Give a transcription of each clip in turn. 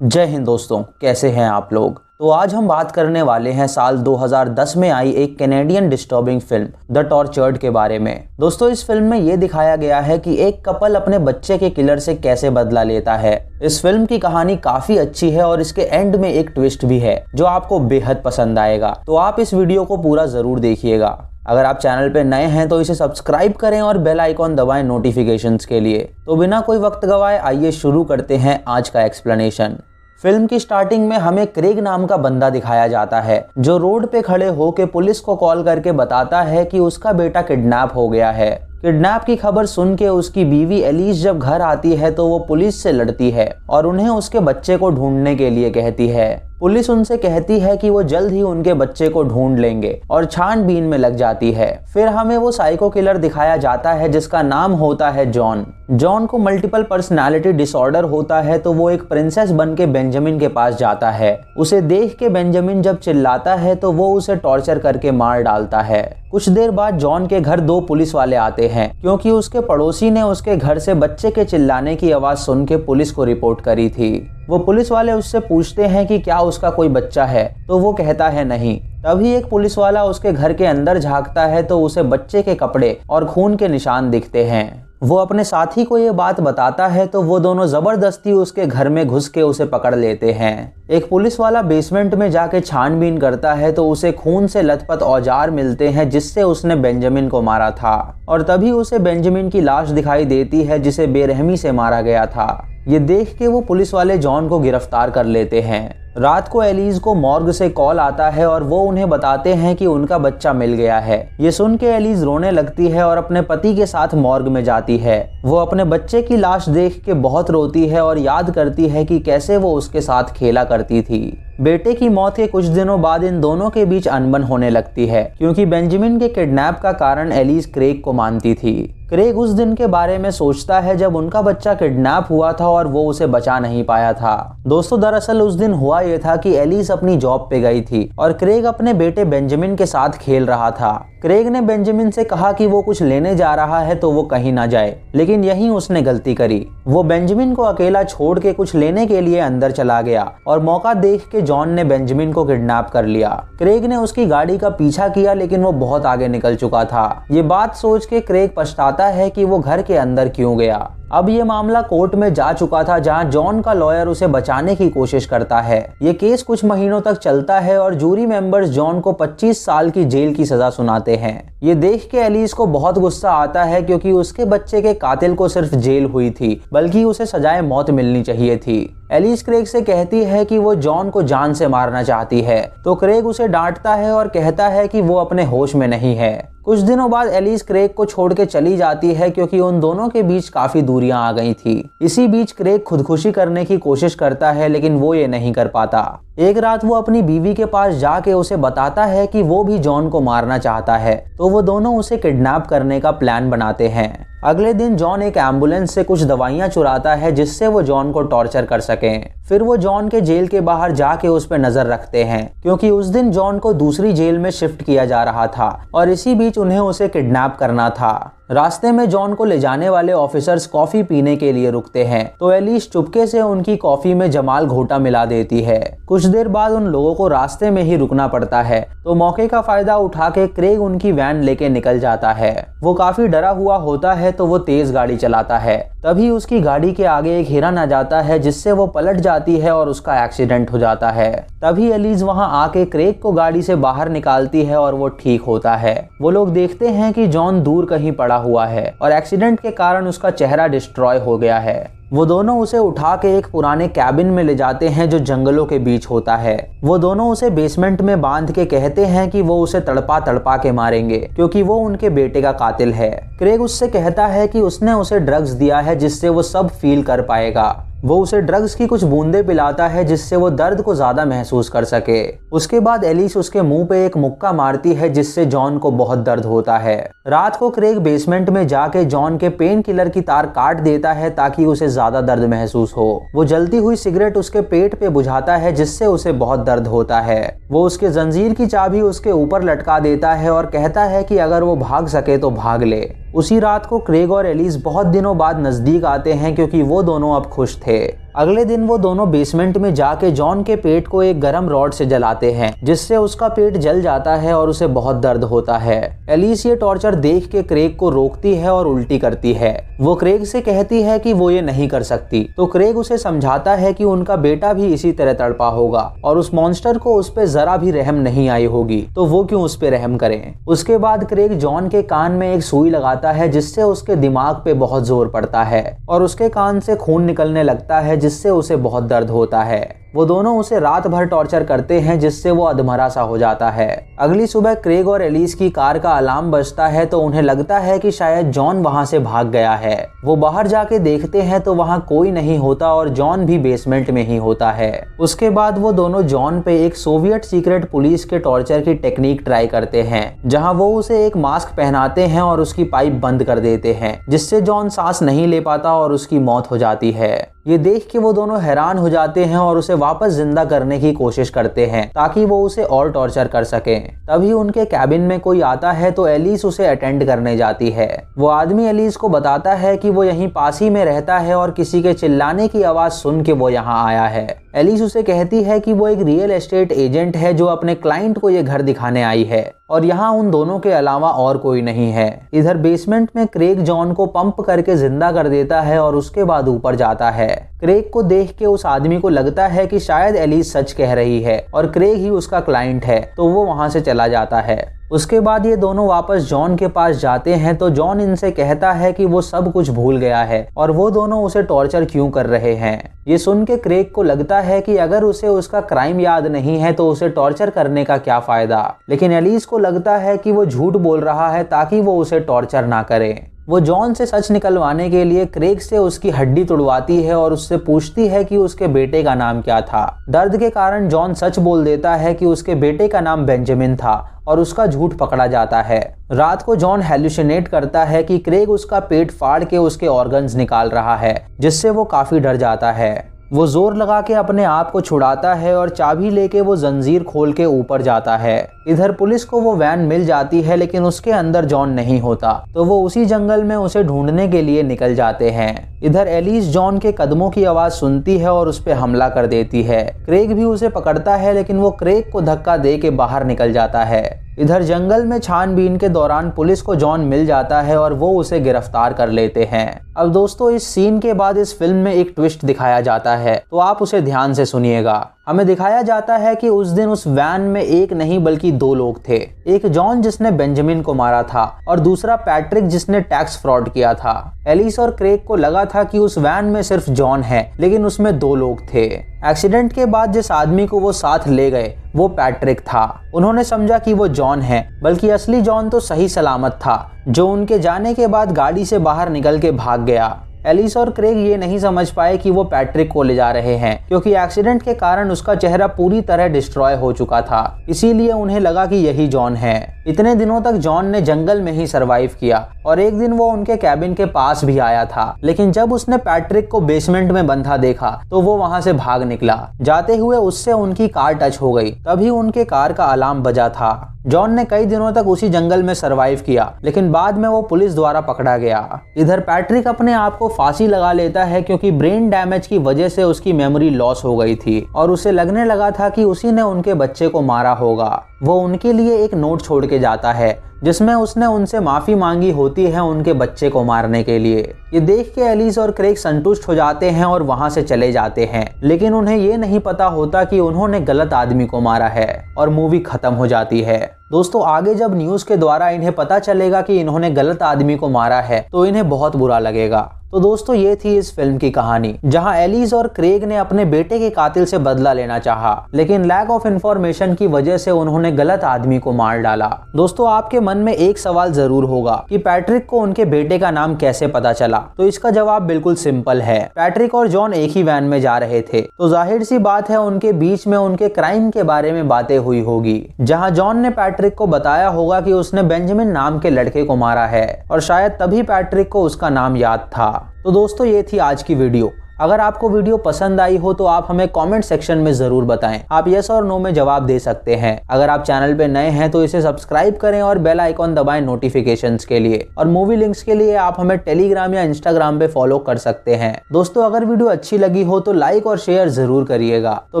जय हिंद दोस्तों, कैसे हैं आप लोग। तो आज हम बात करने वाले हैं साल 2010 में आई एक Canadian disturbing film the tortured के बारे में। दोस्तों, इस फिल्म में ये दिखाया गया है कि एक कपल अपने बच्चे के किलर से कैसे बदला लेता है। इस फिल्म की कहानी काफी अच्छी है और इसके एंड में एक ट्विस्ट भी है जो आपको बेहद पसंद आएगा। तो आप इस वीडियो को पूरा जरूर देखिएगा। अगर आप चैनल पे नए हैं तो इसे सब्सक्राइब करें और बेल आइकॉन दबाएं नोटिफिकेशंस के लिए। तो बिना कोई वक्त गवाए आइए शुरू करते हैं आज का एक्सप्लेनेशन। फिल्म की स्टार्टिंग में हमें क्रेग नाम का बंदा दिखाया जाता है जो रोड पे खड़े होकर पुलिस को कॉल करके बताता है कि उसका बेटा किडनैप हो गया है। किडनैप की खबर सुन के उसकी बीवी एलिस जब घर आती है तो वो पुलिस से लड़ती है और उन्हें उसके बच्चे को ढूंढने के लिए कहती है। पुलिस उनसे कहती है कि वो जल्द ही उनके बच्चे को ढूंढ लेंगे और छानबीन में लग जाती है। फिर हमें वो साइको किलर दिखाया जाता है जिसका नाम होता है जॉन। जॉन को मल्टीपल पर्सनालिटी डिसऑर्डर होता है तो वो एक प्रिंसेस बन के बेंजामिन के पास जाता है। उसे देख के बेंजामिन जब चिल्लाता है तो वो उसे टॉर्चर करके मार डालता है। कुछ देर बाद जॉन के घर 2 पुलिस वाले आते हैं क्योंकि उसके पड़ोसी ने उसके घर से बच्चे के चिल्लाने की आवाज सुन के पुलिस को रिपोर्ट करी थी। वो पुलिस वाले उससे पूछते हैं कि क्या उसका कोई बच्चा है, तो वो कहता है नहीं। तभी एक पुलिस वाला उसके घर के अंदर झांकता है तो उसे बच्चे के कपड़े और खून के निशान दिखते हैं। वो अपने साथी को ये बात बताता है तो वो दोनों जबरदस्ती उसके घर में घुस के उसे पकड़ लेते हैं। एक पुलिस वाला बेसमेंट में जाके छानबीन करता है तो उसे खून से लथपथ औजार मिलते हैं जिससे उसने बेंजामिन को मारा था और तभी उसे बेंजामिन की लाश दिखाई देती है जिसे बेरहमी से मारा गया था। ये देख के वो पुलिस वाले जॉन को गिरफ्तार कर लेते हैं। रात को एलिस को मॉर्ग से कॉल आता है और वो उन्हें बताते हैं कि उनका बच्चा मिल गया है। ये सुन के एलिस रोने लगती है और अपने पति के साथ मॉर्ग में जाती है। वो अपने बच्चे की लाश देख के बहुत रोती है और याद करती है कि कैसे वो उसके साथ खेला करती थी। बेटे की मौत के कुछ दिनों बाद इन दोनों के बीच अनबन होने लगती है क्योंकि बेंजामिन के किडनैप का कारण एलिस क्रेग को मानती थी। क्रेग उस दिन के बारे में सोचता है जब उनका बच्चा किडनैप हुआ था और वो उसे बचा नहीं पाया था। दोस्तों, दरअसल उस दिन हुआ ये था कि एलिस अपनी जॉब पे गई थी और क्रेग अपने बेटे बेंजामिन के साथ खेल रहा था। क्रेग ने बेंजामिन से कहा कि वो कुछ लेने जा रहा है तो वो कहीं ना जाए, लेकिन यहीं उसने गलती करी। वो बेंजामिन को अकेला छोड़ के कुछ लेने के लिए अंदर चला गया और मौका देख के जॉन ने बेंजामिन को किडनैप कर लिया। क्रेग ने उसकी गाड़ी का पीछा किया लेकिन वो बहुत आगे निकल चुका था। ये बात सोच के क्रेग पछताता है कि वो घर के अंदर क्यों गया। अब ये मामला कोर्ट में जा चुका था जहां जॉन का लॉयर उसे बचाने की कोशिश करता है। ये केस कुछ महीनों तक चलता है और जूरी मेंबर्स जॉन को 25 साल की जेल की सजा सुनाते हैं। ये देख के एलिस को बहुत गुस्सा आता है क्योंकि उसके बच्चे के कातिल को सिर्फ जेल हुई थी बल्कि उसे सजाए मौत मिलनी चाहिए थी। एलिस क्रेग से कहती है कि वो जॉन को जान से मारना चाहती है तो क्रेग उसे डांटता है और कहता है कि वो अपने होश में नहीं है। कुछ दिनों बाद एलिस क्रेग को छोड़ के चली जाती है क्योंकि उन दोनों के बीच काफी दूरियां आ गई थी। इसी बीच क्रेग खुदकुशी करने की कोशिश करता है लेकिन वो ये नहीं कर पाता। एक रात वो अपनी बीवी के पास जाके उसे बताता है कि वो भी जॉन को मारना चाहता है तो वो दोनों उसे किडनैप करने का प्लान बनाते हैं। अगले दिन जॉन एक एम्बुलेंस से कुछ दवाइयां चुराता है जिससे वो जॉन को टॉर्चर कर सकें। फिर वो जॉन के जेल के बाहर जाके उस पर नजर रखते हैं क्योंकि उस दिन जॉन को दूसरी जेल में शिफ्ट किया जा रहा था और इसी बीच उन्हें उसे किडनैप करना था। रास्ते में जॉन को ले जाने वाले ऑफिसर्स कॉफी पीने के लिए रुकते हैं तो एलिस चुपके से उनकी कॉफी में जमाल घोटा मिला देती है। कुछ देर बाद उन लोगों को रास्ते में ही रुकना पड़ता है तो मौके का फायदा उठा के क्रेग उनकी वैन लेके निकल जाता है। वो काफी डरा हुआ होता है तो वो तेज गाड़ी चलाता है। तभी उसकी गाड़ी के आगे एक हिरन आ जाता है जिससे वो पलट जाती है और उसका एक्सीडेंट हो जाता है। तभी एलिस वहां आके क्रेग को गाड़ी से बाहर निकालती है और वो ठीक होता है। वो लोग देखते हैं कि जॉन दूर कहीं पड़ा हुआ है और एक्सीडेंट के कारण उसका चेहरा डिस्ट्रॉय हो गया है। वो दोनों उसे उठा के एक पुराने कैबिन में ले जाते हैं जो जंगलों के बीच होता है। वो दोनों उसे बेसमेंट में बांध के कहते हैं कि वो उसे तड़पा तड़पा के मारेंगे क्योंकि वो उनके बेटे का कातिल है। क्रेग उससे कहता है कि उसने उसे ड्रग्स दिया है जिससे वो सब फील कर पाएगा। वो उसे ड्रग्स की कुछ बूंदे पिलाता है जिससे वो दर्द को ज्यादा महसूस कर सके। उसके बाद एलिस उसके मुंह पे एक मुक्का मारती है जिससे जॉन को बहुत दर्द होता है। रात को क्रेग बेसमेंट में जाके जॉन के पेन किलर की तार काट देता है ताकि उसे ज्यादा दर्द महसूस हो। वो जलती हुई सिगरेट उसके पेट पे बुझाता है जिससे उसे बहुत दर्द होता है। वो उसके जंजीर की चाबी उसके ऊपर लटका देता है और कहता है कि अगर वो भाग सके तो भाग ले। उसी रात को क्रेग और एलिस बहुत दिनों बाद नजदीक आते हैं क्योंकि वो दोनों अब खुश थे। अगले दिन वो दोनों बेसमेंट में जाके जॉन के पेट को एक गर्म रॉड से जलाते हैं, जिससे उसका पेट जल जाता है और उसे बहुत दर्द होता है। एलिस ये टॉर्चर देख के क्रेग को रोकती है और उल्टी करती है। वो क्रेग से कहती है कि वो ये नहीं कर सकती, तो क्रेग उसे समझाता है कि उनका बेटा भी इसी तरह तड़पा होगा और उस मॉन्स्टर को उस पे जरा भी रहम नहीं आई होगी, तो वो क्यों उस पे रहम करें। उसके बाद क्रेग जॉन के कान में एक सुई लगाता है, जिससे उसके दिमाग पे बहुत जोर पड़ता है और उसके कान से खून निकलने लगता है, जिससे उसे बहुत दर्द होता है। वो दोनों उसे रात भर टॉर्चर करते हैं, जिससे वो अधमरा सा हो जाता है। अगली सुबह क्रेग और एलिस की कार का अलार्म बजता है, तो उन्हें लगता है कि शायद जॉन वहां से भाग गया है। वो बाहर जाके देखते हैं तो वहां कोई नहीं होता और जॉन भी बेसमेंट में ही होता है। उसके बाद वो दोनों जॉन पे एक सोवियत सीक्रेट पुलिस के टॉर्चर की टेक्निक ट्राई करते हैं, जहां वो उसे एक मास्क पहनाते हैं और उसकी पाइप बंद कर देते हैं, जिससे जॉन सांस नहीं ले पाता और उसकी मौत हो जाती है। ये देख के वो दोनों हैरान हो जाते हैं और उसे वापस जिंदा करने की कोशिश करते हैं, ताकि वो उसे और टॉर्चर कर सकें। तभी उनके कैबिन में कोई आता है, तो एलिस उसे अटेंड करने जाती है। वो आदमी एलिस को बताता है कि वो यहीं पास ही में रहता है और किसी के चिल्लाने की आवाज सुन के वो यहाँ आया है। एलिस उसे कहती है कि वो एक रियल एस्टेट एजेंट है जो अपने क्लाइंट को ये घर दिखाने आई है और यहाँ उन दोनों के अलावा और कोई नहीं है। इधर बेसमेंट में क्रेग जॉन को पंप करके जिंदा कर देता है और उसके बाद ऊपर जाता है। क्रेग को देख के उस आदमी को लगता है कि शायद एलिस सच कह रही है और क्रेग ही उसका क्लाइंट है, तो वो वहां से चला जाता है। उसके बाद ये दोनों वापस जॉन के पास जाते हैं, तो जॉन इनसे कहता है कि वो सब कुछ भूल गया है और वो दोनों उसे टॉर्चर क्यों कर रहे हैं। ये सुन के क्रेग को लगता है कि अगर उसे उसका क्राइम याद नहीं है तो उसे टॉर्चर करने का क्या फायदा, लेकिन एलिस को लगता है कि वो झूठ बोल रहा है ताकि वो उसे टॉर्चर ना करे। वो जॉन से सच निकलवाने के लिए क्रेग से उसकी हड्डी तुड़वाती है और उससे पूछती है कि उसके बेटे का नाम क्या था। दर्द के कारण जॉन सच बोल देता है कि उसके बेटे का नाम बेंजामिन था और उसका झूठ पकड़ा जाता है। रात को जॉन हेलुसिनेट करता है कि क्रेग उसका पेट फाड़ के उसके ऑर्गन्स निकाल रहा है, जिससे वो काफी डर जाता है। वो जोर लगा के अपने आप को छुड़ाता है और चाबी लेके वो जंजीर खोल के ऊपर जाता है। इधर पुलिस को वो वैन मिल जाती है, लेकिन उसके अंदर जॉन नहीं होता, तो वो उसी जंगल में उसे ढूंढने के लिए निकल जाते हैं। इधर एलिस जॉन के कदमों की आवाज सुनती है और उस पे हमला कर देती है। क्रेग भी उसे पकड़ता है, लेकिन वो क्रेग को धक्का दे के बाहर निकल जाता है। इधर जंगल में छानबीन के दौरान पुलिस को जॉन मिल जाता है और वो उसे गिरफ्तार कर लेते हैं। अब दोस्तों, इस सीन के बाद इस फिल्म में एक ट्विस्ट दिखाया जाता है, तो आप उसे ध्यान से सुनिएगा। हमें दिखाया जाता है कि उस दिन उस वैन में एक नहीं बल्कि दो लोग थे। एक जॉन जिसने बेंजामिन को मारा था और दूसरा पैट्रिक जिसने टैक्स फ्रॉड किया था। एलिस और क्रेग को लगा था कि उस वैन में सिर्फ जॉन है, लेकिन उसमें दो लोग थे। एक्सीडेंट के बाद जिस आदमी को वो साथ ले गए वो पैट्रिक था। उन्होंने समझा कि वो जॉन है, बल्कि असली जॉन तो सही सलामत था, जो उनके जाने के बाद गाड़ी से बाहर निकल के भाग गया। एलिस और क्रेग ये नहीं समझ पाए कि वो पैट्रिक को ले जा रहे हैं, क्योंकि एक्सीडेंट के कारण उसका चेहरा पूरी तरह डिस्ट्रॉय हो चुका था। इसीलिए उन्हें लगा कि यही जॉन है। इतने दिनों तक जॉन ने जंगल में ही सरवाइव किया और एक दिन वो उनके कैबिन के पास भी आया था, लेकिन जब उसने पैट्रिक को बेसमेंट में बंधा देखा तो वो वहां से भाग निकला। जाते हुए उससे उनकी कार टच हो गई, तभी उनके कार का अलार्म बजा था। जॉन ने कई दिनों तक उसी जंगल में सरवाइव किया, लेकिन बाद में वो पुलिस द्वारा पकड़ा गया। इधर पैट्रिक अपने आप को फांसी लगा लेता है, क्योंकि ब्रेन डैमेज की वजह से उसकी मेमोरी लॉस हो गई थी और उसे लगने लगा था कि उसी ने उनके बच्चे को मारा होगा। वो उनके लिए एक नोट छोड़ के जाता है, जिसमें उसने उनसे माफी मांगी होती है उनके बच्चे को मारने के लिए। ये देख के एलिस और क्रेग संतुष्ट हो जाते हैं और वहां से चले जाते हैं, लेकिन उन्हें ये नहीं पता होता कि उन्होंने गलत आदमी को मारा है और मूवी खत्म हो जाती है। दोस्तों, आगे जब न्यूज के द्वारा इन्हें पता चलेगा कि इन्होंने गलत आदमी को मारा है तो इन्हें बहुत बुरा लगेगा। तो दोस्तों, ये थी इस फिल्म की कहानी, जहां एलिस और क्रेग ने अपने बेटे के कातिल से बदला लेना चाहा, लेकिन लैक ऑफ इंफॉर्मेशन की वजह से उन्होंने गलत आदमी को मार डाला। दोस्तों, आपके मन में एक सवाल जरूर होगा कि पैट्रिक को उनके बेटे का नाम कैसे पता चला। तो इसका जवाब बिल्कुल सिंपल है। पैट्रिक और जॉन एक ही वैन में जा रहे थे, तो जाहिर सी बात है उनके बीच में उनके क्राइम के बारे में बातें हुई होगी, जहाँ जॉन ने पैट्रिक को बताया होगा कि उसने बेंजामिन नाम के लड़के को मारा है और शायद तभी पैट्रिक को उसका नाम याद था। तो दोस्तों, ये थी आज की वीडियो। अगर आपको वीडियो पसंद आई हो तो आप हमें कमेंट सेक्शन में जरूर बताएं। आप यस और नो में जवाब दे सकते हैं। अगर आप चैनल पे नए हैं तो इसे सब्सक्राइब करें और बेल आइकॉन दबाएं नोटिफिकेशंस के लिए। और मूवी लिंक्स के लिए आप हमें टेलीग्राम या इंस्टाग्राम पे फॉलो कर सकते हैं। दोस्तों, अगर वीडियो अच्छी लगी हो तो लाइक और शेयर जरूर करिएगा। तो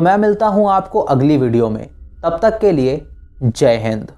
मैं मिलता हूँ आपको अगली वीडियो में। तब तक के लिए जय हिंद।